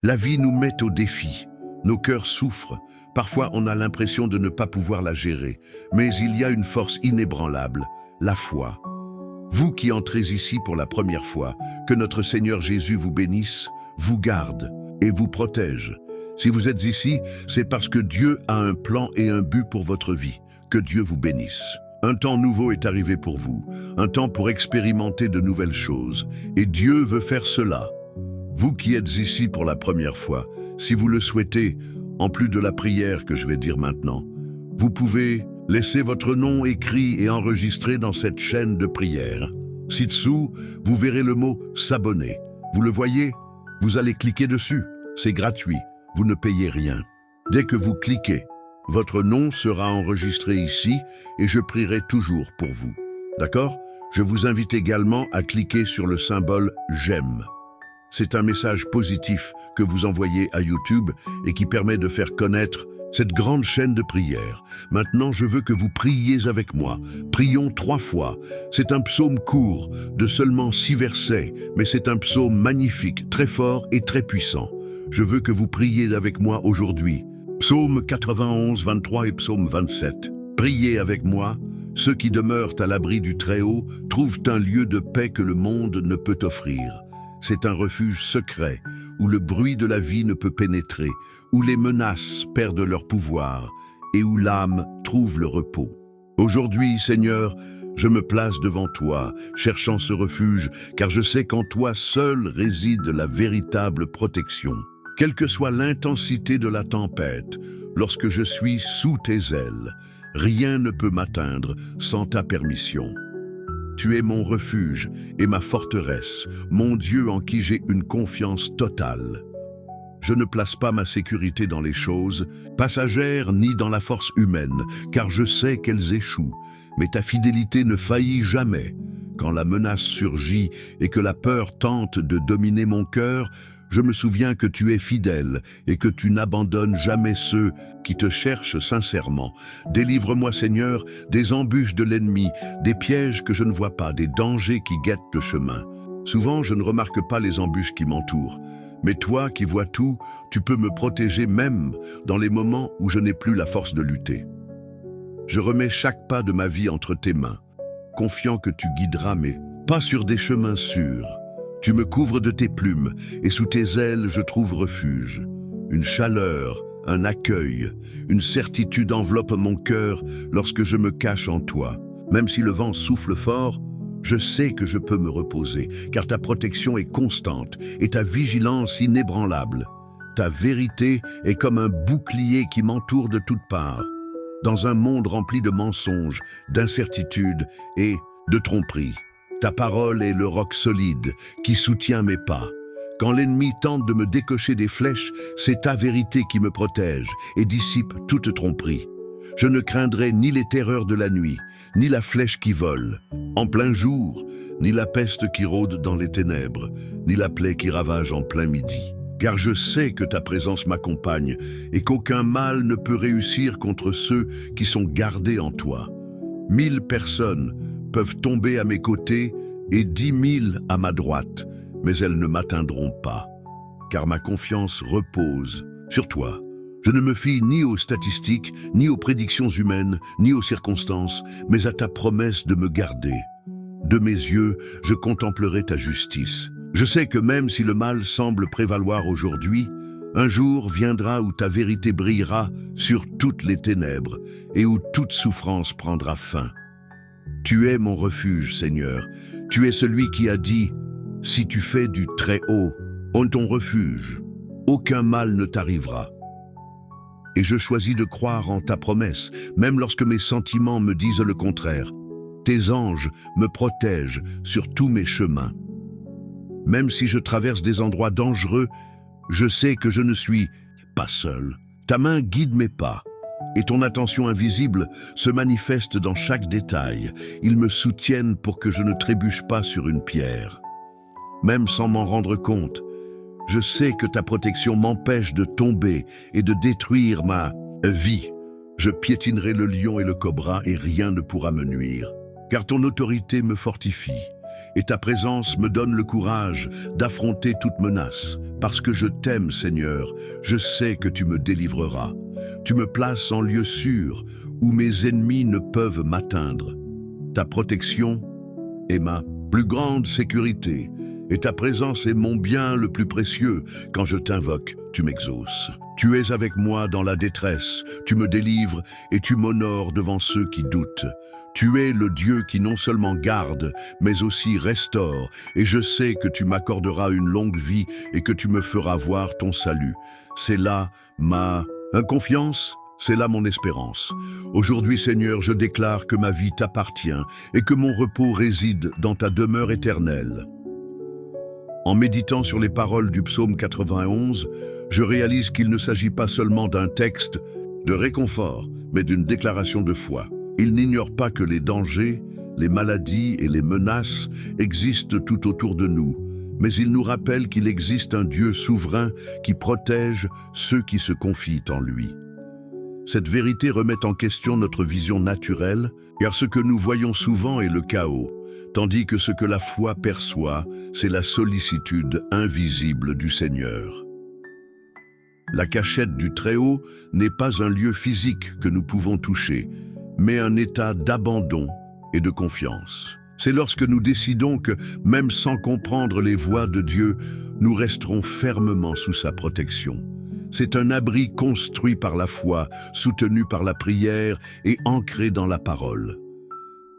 La vie nous met au défi. Nos cœurs souffrent. Parfois, on a l'impression de ne pas pouvoir la gérer. Mais il y a une force inébranlable, la foi. Vous qui entrez ici pour la première fois, que notre Seigneur Jésus vous bénisse, vous garde et vous protège. Si vous êtes ici, c'est parce que Dieu a un plan et un but pour votre vie. Que Dieu vous bénisse. Un temps nouveau est arrivé pour vous, un temps pour expérimenter de nouvelles choses. Et Dieu veut faire cela. Vous qui êtes ici pour la première fois, si vous le souhaitez, en plus de la prière que je vais dire maintenant, vous pouvez laisser votre nom écrit et enregistré dans cette chaîne de prière. Ci-dessous, vous verrez le mot « s'abonner ». Vous le voyez? Vous allez cliquer dessus. C'est gratuit. Vous ne payez rien. Dès que vous cliquez, votre nom sera enregistré ici et je prierai toujours pour vous. D'accord? Je vous invite également à cliquer sur le symbole « j'aime ». C'est un message positif que vous envoyez à YouTube et qui permet de faire connaître cette grande chaîne de prière. Maintenant, je veux que vous priez avec moi. Prions 3 fois. C'est un psaume court, de seulement 6 versets, mais c'est un psaume magnifique, très fort et très puissant. Je veux que vous priez avec moi aujourd'hui. Psaume 91, 23 et psaume 27. Priez avec moi. Ceux qui demeurent à l'abri du Très-Haut trouvent un lieu de paix que le monde ne peut offrir. C'est un refuge secret, où le bruit de la vie ne peut pénétrer, où les menaces perdent leur pouvoir, et où l'âme trouve le repos. Aujourd'hui, Seigneur, je me place devant toi, cherchant ce refuge, car je sais qu'en toi seul réside la véritable protection. Quelle que soit l'intensité de la tempête, lorsque je suis sous tes ailes, rien ne peut m'atteindre sans ta permission. Tu es mon refuge et ma forteresse, mon Dieu en qui j'ai une confiance totale. Je ne place pas ma sécurité dans les choses passagères ni dans la force humaine, car je sais qu'elles échouent. Mais ta fidélité ne faillit jamais. Quand la menace surgit et que la peur tente de dominer mon cœur, je me souviens que tu es fidèle et que tu n'abandonnes jamais ceux qui te cherchent sincèrement. Délivre-moi, Seigneur, des embûches de l'ennemi, des pièges que je ne vois pas, des dangers qui guettent le chemin. Souvent, je ne remarque pas les embûches qui m'entourent. Mais toi qui vois tout, tu peux me protéger même dans les moments où je n'ai plus la force de lutter. Je remets chaque pas de ma vie entre tes mains, confiant que tu guideras mes pas sur des chemins sûrs. Tu me couvres de tes plumes, et sous tes ailes je trouve refuge. Une chaleur, un accueil, une certitude enveloppe mon cœur lorsque je me cache en toi. Même si le vent souffle fort, je sais que je peux me reposer, car ta protection est constante et ta vigilance inébranlable. Ta vérité est comme un bouclier qui m'entoure de toutes parts. Dans un monde rempli de mensonges, d'incertitudes et de tromperies, ta parole est le roc solide qui soutient mes pas. Quand l'ennemi tente de me décocher des flèches, c'est ta vérité qui me protège et dissipe toute tromperie. Je ne craindrai ni les terreurs de la nuit, ni la flèche qui vole en plein jour, ni la peste qui rôde dans les ténèbres, ni la plaie qui ravage en plein midi. Car je sais que ta présence m'accompagne et qu'aucun mal ne peut réussir contre ceux qui sont gardés en toi. 1000 personnes peuvent tomber à mes côtés et 10 000 à ma droite, mais elles ne m'atteindront pas, car ma confiance repose sur toi. Je ne me fie ni aux statistiques, ni aux prédictions humaines, ni aux circonstances, mais à ta promesse de me garder. De mes yeux, je contemplerai ta justice. Je sais que même si le mal semble prévaloir aujourd'hui, un jour viendra où ta vérité brillera sur toutes les ténèbres et où toute souffrance prendra fin. Tu es mon refuge, Seigneur. Tu es celui qui a dit « Si tu fais du Très-Haut, en ton refuge, aucun mal ne t'arrivera. » Et je choisis de croire en ta promesse, même lorsque mes sentiments me disent le contraire. Tes anges me protègent sur tous mes chemins. Même si je traverse des endroits dangereux, je sais que je ne suis pas seul. Ta main guide mes pas. Et ton attention invisible se manifeste dans chaque détail. Ils me soutiennent pour que je ne trébuche pas sur une pierre. Même sans m'en rendre compte, je sais que ta protection m'empêche de tomber et de détruire ma vie. Je piétinerai le lion et le cobra et rien ne pourra me nuire. Car ton autorité me fortifie et ta présence me donne le courage d'affronter toute menace. Parce que je t'aime, Seigneur, je sais que tu me délivreras. Tu me places en lieu sûr où mes ennemis ne peuvent m'atteindre. Ta protection est ma plus grande sécurité, et ta présence est mon bien le plus précieux. Quand je t'invoque, tu m'exauces. Tu es avec moi dans la détresse, tu me délivres et tu m'honores devant ceux qui doutent. Tu es le Dieu qui non seulement garde, mais aussi restaure, et je sais que tu m'accorderas une longue vie et que tu me feras voir ton salut. C'est là ma confiance, c'est là mon espérance. Aujourd'hui, Seigneur, je déclare que ma vie t'appartient et que mon repos réside dans ta demeure éternelle. En méditant sur les paroles du psaume 91, je réalise qu'il ne s'agit pas seulement d'un texte de réconfort, mais d'une déclaration de foi. Il n'ignore pas que les dangers, les maladies et les menaces existent tout autour de nous, mais il nous rappelle qu'il existe un Dieu souverain qui protège ceux qui se confient en lui. Cette vérité remet en question notre vision naturelle, car ce que nous voyons souvent est le chaos, tandis que ce que la foi perçoit, c'est la sollicitude invisible du Seigneur. La cachette du Très-Haut n'est pas un lieu physique que nous pouvons toucher, mais un état d'abandon et de confiance. C'est lorsque nous décidons que, même sans comprendre les voies de Dieu, nous resterons fermement sous sa protection. C'est un abri construit par la foi, soutenu par la prière et ancré dans la parole.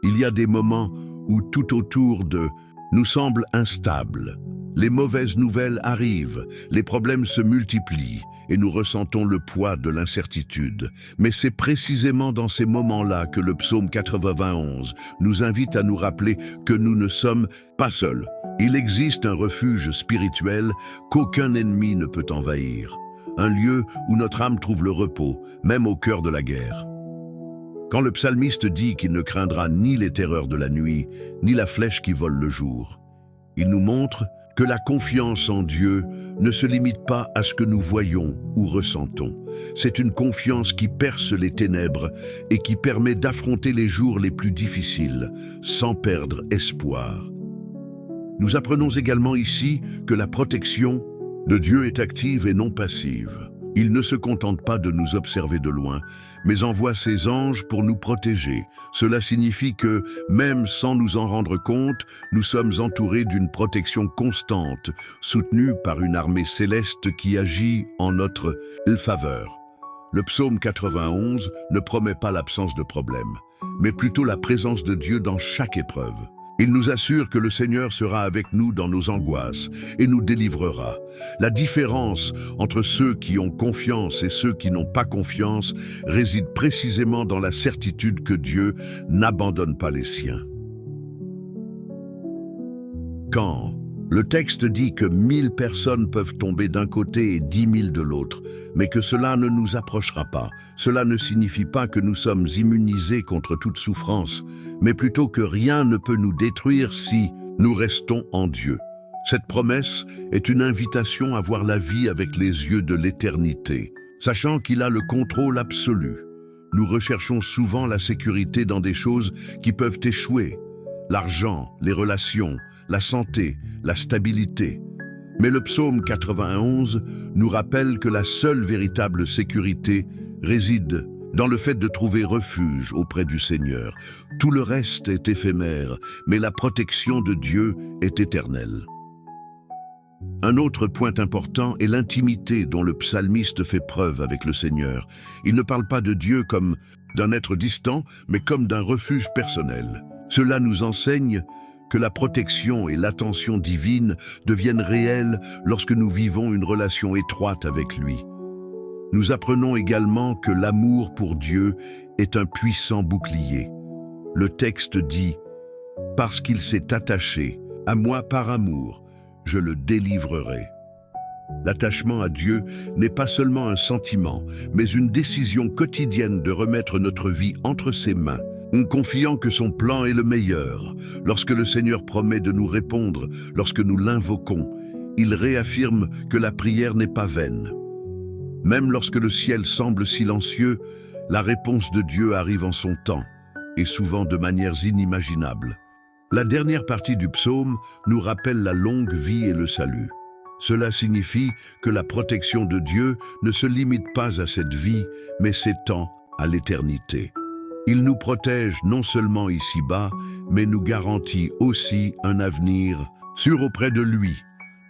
Il y a des moments où tout autour de nous semble instable. Les mauvaises nouvelles arrivent, les problèmes se multiplient et nous ressentons le poids de l'incertitude. Mais c'est précisément dans ces moments-là que le psaume 91 nous invite à nous rappeler que nous ne sommes pas seuls. Il existe un refuge spirituel qu'aucun ennemi ne peut envahir. Un lieu où notre âme trouve le repos, même au cœur de la guerre. Quand le psalmiste dit qu'il ne craindra ni les terreurs de la nuit, ni la flèche qui vole le jour, il nous montre que la confiance en Dieu ne se limite pas à ce que nous voyons ou ressentons. C'est une confiance qui perce les ténèbres et qui permet d'affronter les jours les plus difficiles sans perdre espoir. Nous apprenons également ici que la protection de Dieu est active et non passive. Il ne se contente pas de nous observer de loin, mais envoie ses anges pour nous protéger. Cela signifie que, même sans nous en rendre compte, nous sommes entourés d'une protection constante, soutenue par une armée céleste qui agit en notre faveur. Le psaume 91 ne promet pas l'absence de problèmes, mais plutôt la présence de Dieu dans chaque épreuve. Il nous assure que le Seigneur sera avec nous dans nos angoisses et nous délivrera. La différence entre ceux qui ont confiance et ceux qui n'ont pas confiance réside précisément dans la certitude que Dieu n'abandonne pas les siens. Quand le texte dit que 1000 personnes peuvent tomber d'un côté et 10 000 de l'autre, mais que cela ne nous approchera pas. Cela ne signifie pas que nous sommes immunisés contre toute souffrance, mais plutôt que rien ne peut nous détruire si nous restons en Dieu. Cette promesse est une invitation à voir la vie avec les yeux de l'éternité, sachant qu'il a le contrôle absolu. Nous recherchons souvent la sécurité dans des choses qui peuvent échouer. L'argent, les relations, la santé, la stabilité. Mais le psaume 91 nous rappelle que la seule véritable sécurité réside dans le fait de trouver refuge auprès du Seigneur. Tout le reste est éphémère, mais la protection de Dieu est éternelle. Un autre point important est l'intimité dont le psalmiste fait preuve avec le Seigneur. Il ne parle pas de Dieu comme d'un être distant, mais comme d'un refuge personnel. Cela nous enseigne que la protection et l'attention divine deviennent réelles lorsque nous vivons une relation étroite avec lui. Nous apprenons également que l'amour pour Dieu est un puissant bouclier. Le texte dit « Parce qu'il s'est attaché à moi par amour, je le délivrerai ». L'attachement à Dieu n'est pas seulement un sentiment, mais une décision quotidienne de remettre notre vie entre ses mains, confiant que son plan est le meilleur. Lorsque le Seigneur promet de nous répondre, lorsque nous l'invoquons, il réaffirme que la prière n'est pas vaine. Même lorsque le ciel semble silencieux, la réponse de Dieu arrive en son temps, et souvent de manières inimaginables. La dernière partie du psaume nous rappelle la longue vie et le salut. Cela signifie que la protection de Dieu ne se limite pas à cette vie, mais s'étend à l'éternité. Il nous protège non seulement ici-bas, mais nous garantit aussi un avenir sûr auprès de lui.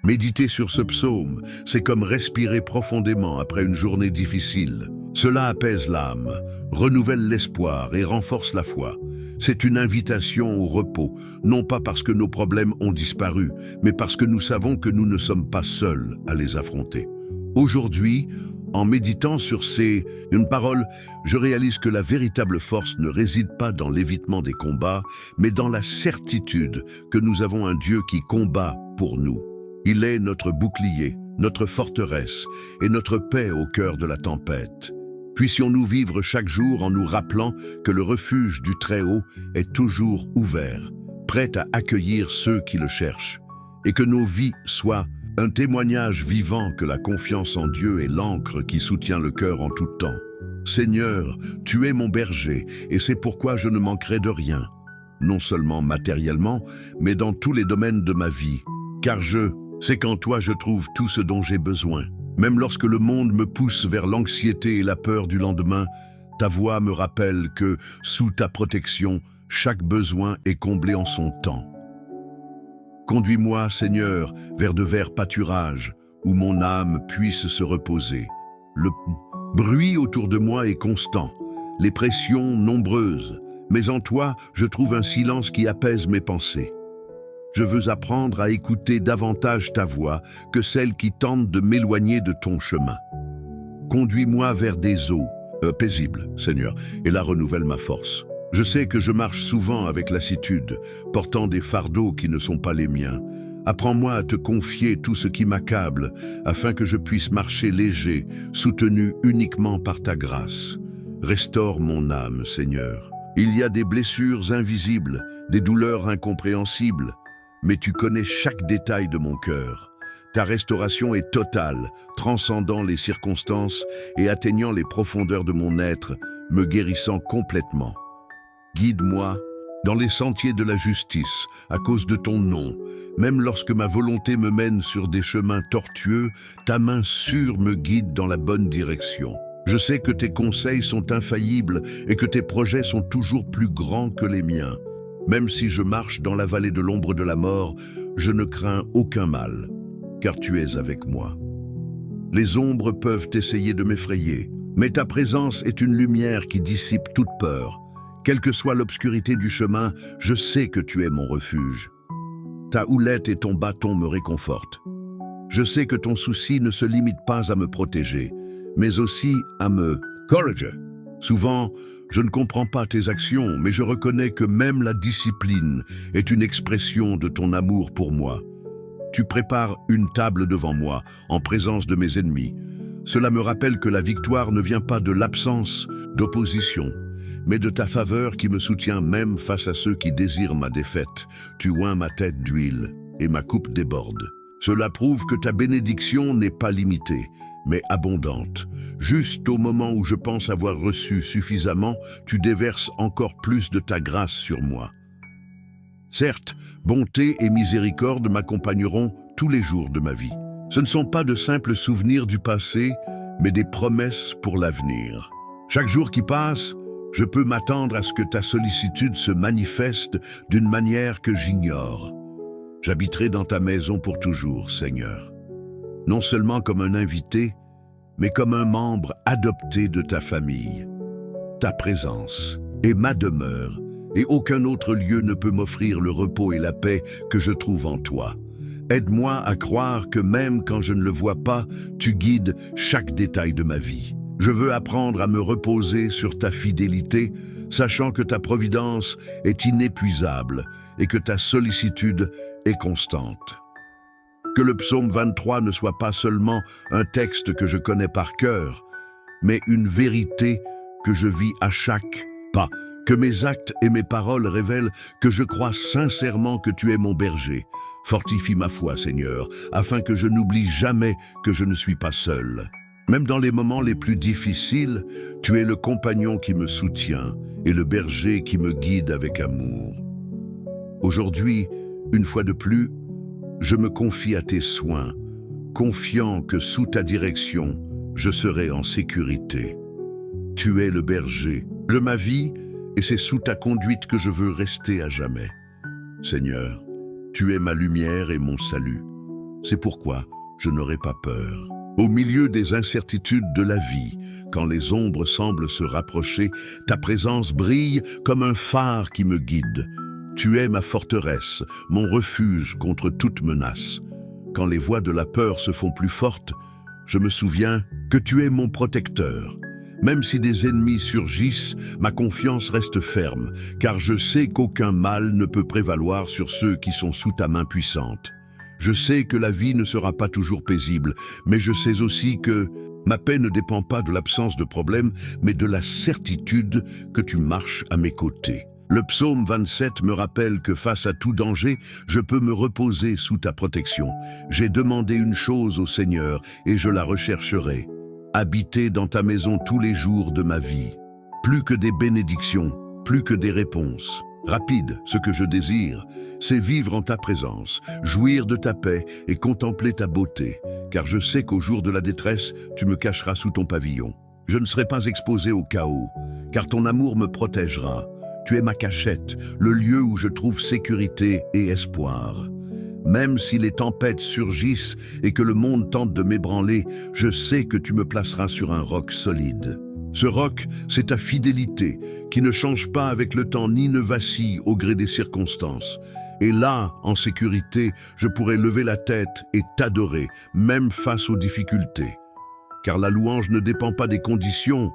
Méditer sur ce psaume, c'est comme respirer profondément après une journée difficile. Cela apaise l'âme, renouvelle l'espoir et renforce la foi. C'est une invitation au repos, non pas parce que nos problèmes ont disparu, mais parce que nous savons que nous ne sommes pas seuls à les affronter. Aujourd'hui, en méditant sur une parole, je réalise que la véritable force ne réside pas dans l'évitement des combats, mais dans la certitude que nous avons un Dieu qui combat pour nous. Il est notre bouclier, notre forteresse et notre paix au cœur de la tempête. Puissions-nous vivre chaque jour en nous rappelant que le refuge du Très-Haut est toujours ouvert, prêt à accueillir ceux qui le cherchent, et que nos vies soient un témoignage vivant que la confiance en Dieu est l'ancre qui soutient le cœur en tout temps. Seigneur, tu es mon berger, et c'est pourquoi je ne manquerai de rien, non seulement matériellement, mais dans tous les domaines de ma vie, car c'est qu'en toi je trouve tout ce dont j'ai besoin. Même lorsque le monde me pousse vers l'anxiété et la peur du lendemain, ta voix me rappelle que, sous ta protection, chaque besoin est comblé en son temps. Conduis-moi, Seigneur, vers de verts pâturages, où mon âme puisse se reposer. Le bruit autour de moi est constant, les pressions nombreuses, mais en toi, je trouve un silence qui apaise mes pensées. Je veux apprendre à écouter davantage ta voix que celle qui tente de m'éloigner de ton chemin. Conduis-moi vers des eaux paisibles, Seigneur, et là renouvelle ma force. Je sais que je marche souvent avec lassitude, portant des fardeaux qui ne sont pas les miens. Apprends-moi à te confier tout ce qui m'accable, afin que je puisse marcher léger, soutenu uniquement par ta grâce. Restaure mon âme, Seigneur. Il y a des blessures invisibles, des douleurs incompréhensibles, mais tu connais chaque détail de mon cœur. Ta restauration est totale, transcendant les circonstances et atteignant les profondeurs de mon être, me guérissant complètement. Guide-moi dans les sentiers de la justice, à cause de ton nom. Même lorsque ma volonté me mène sur des chemins tortueux, ta main sûre me guide dans la bonne direction. Je sais que tes conseils sont infaillibles et que tes projets sont toujours plus grands que les miens. Même si je marche dans la vallée de l'ombre de la mort, je ne crains aucun mal, car tu es avec moi. Les ombres peuvent essayer de m'effrayer, mais ta présence est une lumière qui dissipe toute peur. Quelle que soit l'obscurité du chemin, je sais que tu es mon refuge. Ta houlette et ton bâton me réconfortent. Je sais que ton souci ne se limite pas à me protéger, mais aussi à me corriger. Souvent, je ne comprends pas tes actions, mais je reconnais que même la discipline est une expression de ton amour pour moi. Tu prépares une table devant moi, en présence de mes ennemis. Cela me rappelle que la victoire ne vient pas de l'absence d'opposition, mais de ta faveur qui me soutient même face à ceux qui désirent ma défaite. Tu oins ma tête d'huile et ma coupe déborde. Cela prouve que ta bénédiction n'est pas limitée, mais abondante. Juste au moment où je pense avoir reçu suffisamment, tu déverses encore plus de ta grâce sur moi. Certes, bonté et miséricorde m'accompagneront tous les jours de ma vie. Ce ne sont pas de simples souvenirs du passé, mais des promesses pour l'avenir. Chaque jour qui passe, je peux m'attendre à ce que ta sollicitude se manifeste d'une manière que j'ignore. J'habiterai dans ta maison pour toujours, Seigneur. Non seulement comme un invité, mais comme un membre adopté de ta famille. Ta présence est ma demeure, et aucun autre lieu ne peut m'offrir le repos et la paix que je trouve en toi. Aide-moi à croire que même quand je ne le vois pas, tu guides chaque détail de ma vie. Je veux apprendre à me reposer sur ta fidélité, sachant que ta providence est inépuisable et que ta sollicitude est constante. Que le psaume 23 ne soit pas seulement un texte que je connais par cœur, mais une vérité que je vis à chaque pas. Que mes actes et mes paroles révèlent que je crois sincèrement que tu es mon berger. Fortifie ma foi, Seigneur, afin que je n'oublie jamais que je ne suis pas seul. Même dans les moments les plus difficiles, tu es le compagnon qui me soutient et le berger qui me guide avec amour. Aujourd'hui, une fois de plus, je me confie à tes soins, confiant que sous ta direction, je serai en sécurité. Tu es le berger de ma vie, et c'est sous ta conduite que je veux rester à jamais. Seigneur, tu es ma lumière et mon salut. C'est pourquoi je n'aurai pas peur. Au milieu des incertitudes de la vie, quand les ombres semblent se rapprocher, ta présence brille comme un phare qui me guide. Tu es ma forteresse, mon refuge contre toute menace. Quand les voix de la peur se font plus fortes, je me souviens que tu es mon protecteur. Même si des ennemis surgissent, ma confiance reste ferme, car je sais qu'aucun mal ne peut prévaloir sur ceux qui sont sous ta main puissante. Je sais que la vie ne sera pas toujours paisible, mais je sais aussi que ma paix ne dépend pas de l'absence de problèmes, mais de la certitude que tu marches à mes côtés. Le psaume 27 me rappelle que face à tout danger, je peux me reposer sous ta protection. J'ai demandé une chose au Seigneur et je la rechercherai. Habiter dans ta maison tous les jours de ma vie. Plus que des bénédictions, plus que des réponses. Rapide, ce que je désire, c'est vivre en ta présence, jouir de ta paix et contempler ta beauté, car je sais qu'au jour de la détresse, tu me cacheras sous ton pavillon. Je ne serai pas exposé au chaos, car ton amour me protégera. Tu es ma cachette, le lieu où je trouve sécurité et espoir. Même si les tempêtes surgissent et que le monde tente de m'ébranler, je sais que tu me placeras sur un roc solide. Ce roc, c'est ta fidélité, qui ne change pas avec le temps ni ne vacille au gré des circonstances. Et là, en sécurité, je pourrai lever la tête et t'adorer, même face aux difficultés. Car la louange ne dépend pas des conditions,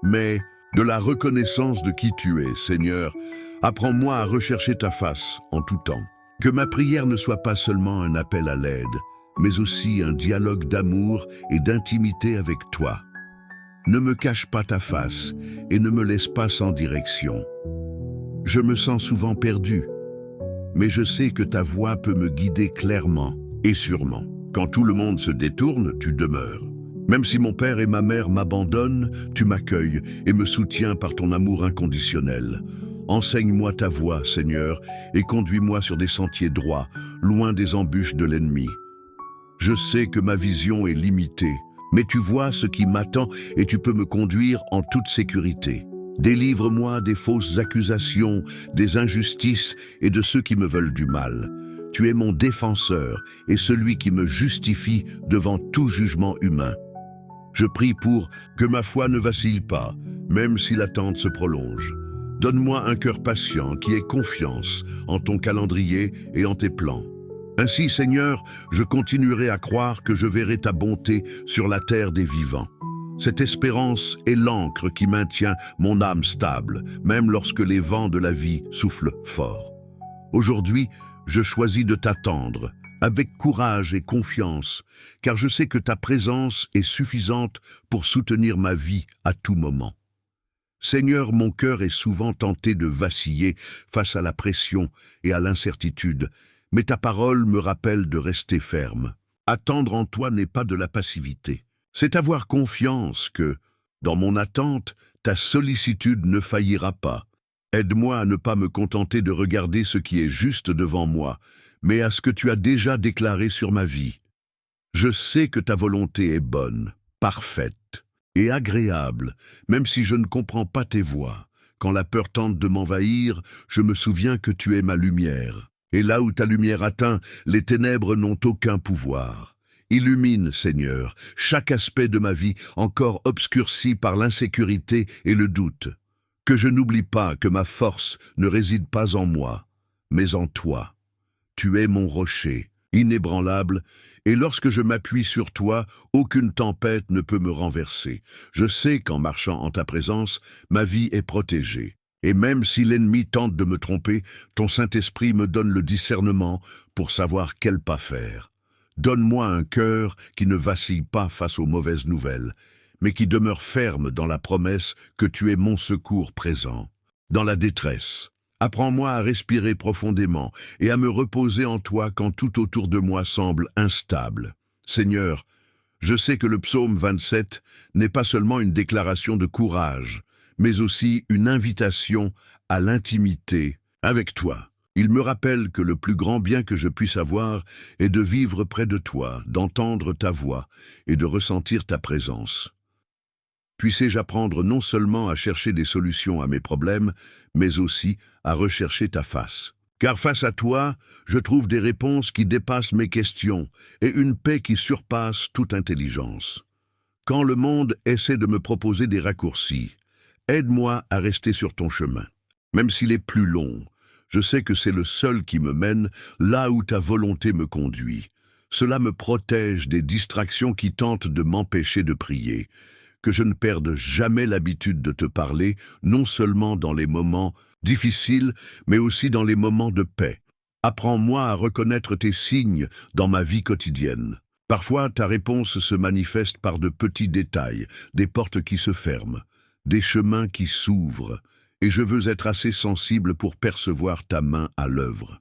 mais de la reconnaissance de qui tu es, Seigneur. Apprends-moi à rechercher ta face en tout temps. Que ma prière ne soit pas seulement un appel à l'aide, mais aussi un dialogue d'amour et d'intimité avec toi. Ne me cache pas ta face et ne me laisse pas sans direction. Je me sens souvent perdu, mais je sais que ta voix peut me guider clairement et sûrement. Quand tout le monde se détourne, tu demeures. Même si mon père et ma mère m'abandonnent, tu m'accueilles et me soutiens par ton amour inconditionnel. Enseigne-moi ta voie, Seigneur, et conduis-moi sur des sentiers droits, loin des embûches de l'ennemi. Je sais que ma vision est limitée, mais tu vois ce qui m'attend et tu peux me conduire en toute sécurité. Délivre-moi des fausses accusations, des injustices et de ceux qui me veulent du mal. Tu es mon défenseur et celui qui me justifie devant tout jugement humain. Je prie pour que ma foi ne vacille pas, même si l'attente se prolonge. Donne-moi un cœur patient qui ait confiance en ton calendrier et en tes plans. Ainsi, Seigneur, je continuerai à croire que je verrai ta bonté sur la terre des vivants. Cette espérance est l'encre qui maintient mon âme stable, même lorsque les vents de la vie soufflent fort. Aujourd'hui, je choisis de t'attendre, avec courage et confiance, car je sais que ta présence est suffisante pour soutenir ma vie à tout moment. Seigneur, mon cœur est souvent tenté de vaciller face à la pression et à l'incertitude, mais ta parole me rappelle de rester ferme. Attendre en toi n'est pas de la passivité. C'est avoir confiance que, dans mon attente, ta sollicitude ne faillira pas. Aide-moi à ne pas me contenter de regarder ce qui est juste devant moi, mais à ce que tu as déjà déclaré sur ma vie. Je sais que ta volonté est bonne, parfaite et agréable, même si je ne comprends pas tes voies. Quand la peur tente de m'envahir, je me souviens que tu es ma lumière. Et là où ta lumière atteint, les ténèbres n'ont aucun pouvoir. Illumine, Seigneur, chaque aspect de ma vie encore obscurci par l'insécurité et le doute. Que je n'oublie pas que ma force ne réside pas en moi, mais en toi. Tu es mon rocher, inébranlable, et lorsque je m'appuie sur toi, aucune tempête ne peut me renverser. Je sais qu'en marchant en ta présence, ma vie est protégée. Et même si l'ennemi tente de me tromper, ton Saint-Esprit me donne le discernement pour savoir quel pas faire. Donne-moi un cœur qui ne vacille pas face aux mauvaises nouvelles, mais qui demeure ferme dans la promesse que tu es mon secours présent. Dans la détresse, apprends-moi à respirer profondément et à me reposer en toi quand tout autour de moi semble instable. Seigneur, je sais que le psaume 27 n'est pas seulement une déclaration de courage, mais aussi une invitation à l'intimité avec toi. Il me rappelle que le plus grand bien que je puisse avoir est de vivre près de toi, d'entendre ta voix et de ressentir ta présence. Puissé-je apprendre non seulement à chercher des solutions à mes problèmes, mais aussi à rechercher ta face. Car face à toi, je trouve des réponses qui dépassent mes questions et une paix qui surpasse toute intelligence. Quand le monde essaie de me proposer des raccourcis, aide-moi à rester sur ton chemin. Même s'il est plus long, je sais que c'est le seul qui me mène là où ta volonté me conduit. Cela me protège des distractions qui tentent de m'empêcher de prier. Que je ne perde jamais l'habitude de te parler, non seulement dans les moments difficiles, mais aussi dans les moments de paix. Apprends-moi à reconnaître tes signes dans ma vie quotidienne. Parfois, ta réponse se manifeste par de petits détails, des portes qui se ferment, des chemins qui s'ouvrent, et je veux être assez sensible pour percevoir ta main à l'œuvre.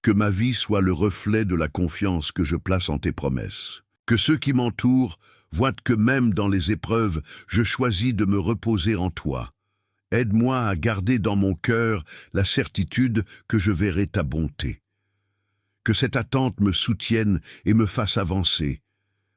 Que ma vie soit le reflet de la confiance que je place en tes promesses. Que ceux qui m'entourent voient que même dans les épreuves, je choisis de me reposer en toi. Aide-moi à garder dans mon cœur la certitude que je verrai ta bonté. Que cette attente me soutienne et me fasse avancer,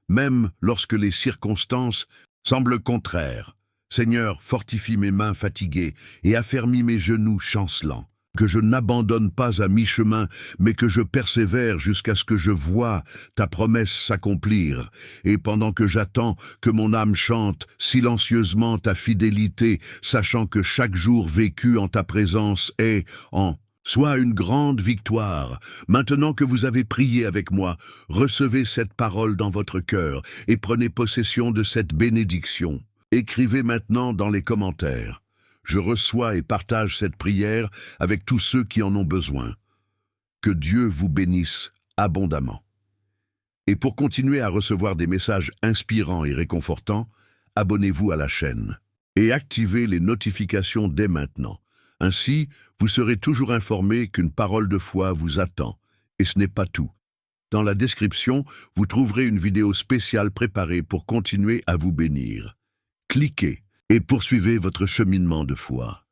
même lorsque les circonstances semblent contraires. Seigneur, fortifie mes mains fatiguées et affermis mes genoux chancelants. Que je n'abandonne pas à mi-chemin, mais que je persévère jusqu'à ce que je voie ta promesse s'accomplir. Et pendant que j'attends, que mon âme chante silencieusement ta fidélité, sachant que chaque jour vécu en ta présence est, en soit une grande victoire. Maintenant que vous avez prié avec moi, recevez cette parole dans votre cœur et prenez possession de cette bénédiction. Écrivez maintenant dans les commentaires. Je reçois et partage cette prière avec tous ceux qui en ont besoin. Que Dieu vous bénisse abondamment. Et pour continuer à recevoir des messages inspirants et réconfortants, abonnez-vous à la chaîne et activez les notifications dès maintenant. Ainsi, vous serez toujours informé qu'une parole de foi vous attend. Et ce n'est pas tout. Dans la description, vous trouverez une vidéo spéciale préparée pour continuer à vous bénir. Cliquez et poursuivez votre cheminement de foi.